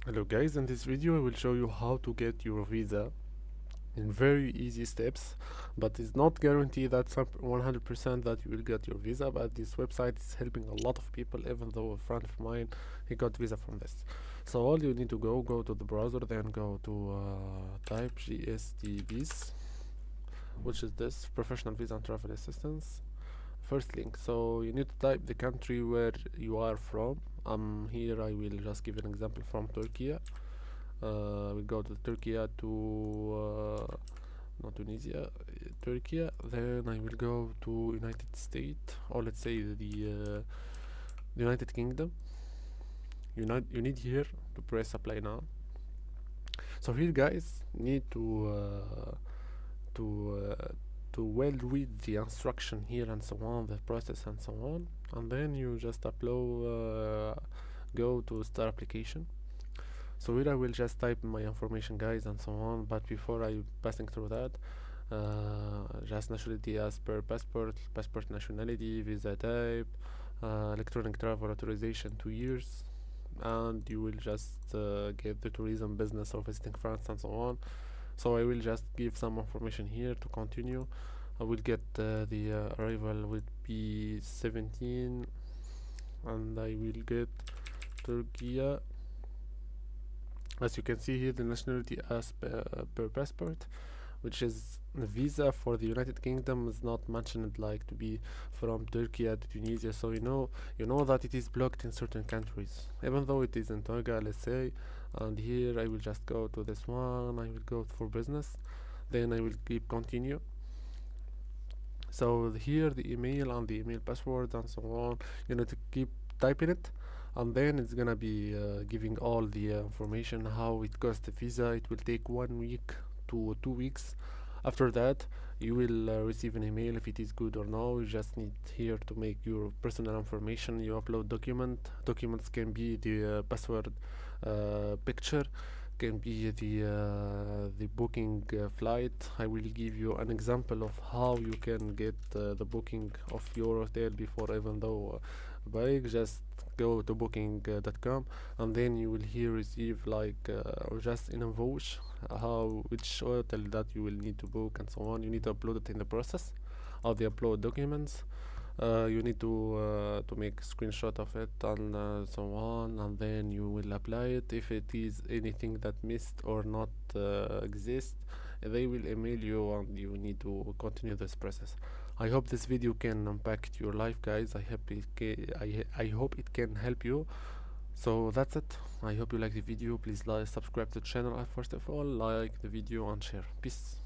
Hello guys, in this video I will show you how to get your visa in very easy steps, but it's not guaranteed that 100% that you will get your visa, but this website is helping a lot of people, even though a friend of mine, he got visa from this. So all you need to go to the browser, then go to type GSTVs, which is this professional visa and travel assistance. First link, so you need to type the country where you are from. Here I will just give an example from Turkey. We go to Turkey to not Tunisia, Turkey. Then I will go to United States, or let's say the United Kingdom. You need here to press apply now. So here, guys, need to uh, to well read the instruction here and so on, the process and so on, and then you just upload. Go to start application. So here I will just type my information, guys, and so on, but before I passing through that, just nationality as per passport nationality, visa type, electronic travel authorization 2 years, and you will just get the tourism business or visiting France and so on. So I will just give some information here to continue. I will get the arrival would be 17, and I will get Turkey. As you can see here, the nationality as per passport, which is the visa for the United Kingdom is not mentioned like to be from Turkey to Tunisia, so you know that it is blocked in certain countries, even though it is in Toga, let's say. And here I will just go to this one. I will go for business, then I will keep continue. So here the email and the email password and so on, you need to keep typing it, and then it's gonna be giving all the information how it costs the visa. It will take 1 week to 2 weeks. After that you will receive an email if it is good or no. You just need here to make your personal information. You upload documents can be the password picture, can be the booking flight. I will give you an example of how you can get the booking of your hotel before, even though buying. Just go to booking.com, and then you will here receive like or just in a voice how which hotel that you will need to book and so on. You need to upload it in the process of the upload documents. You need to make a screenshot of it and so on, and then you will apply it. If it is anything that missed or not exist, they will email you and you need to continue this process. I hope this video can impact your life, guys. I hope it can help you. So that's it. I hope you like the video. Please like, subscribe to the channel. First of all, like the video and share. Peace.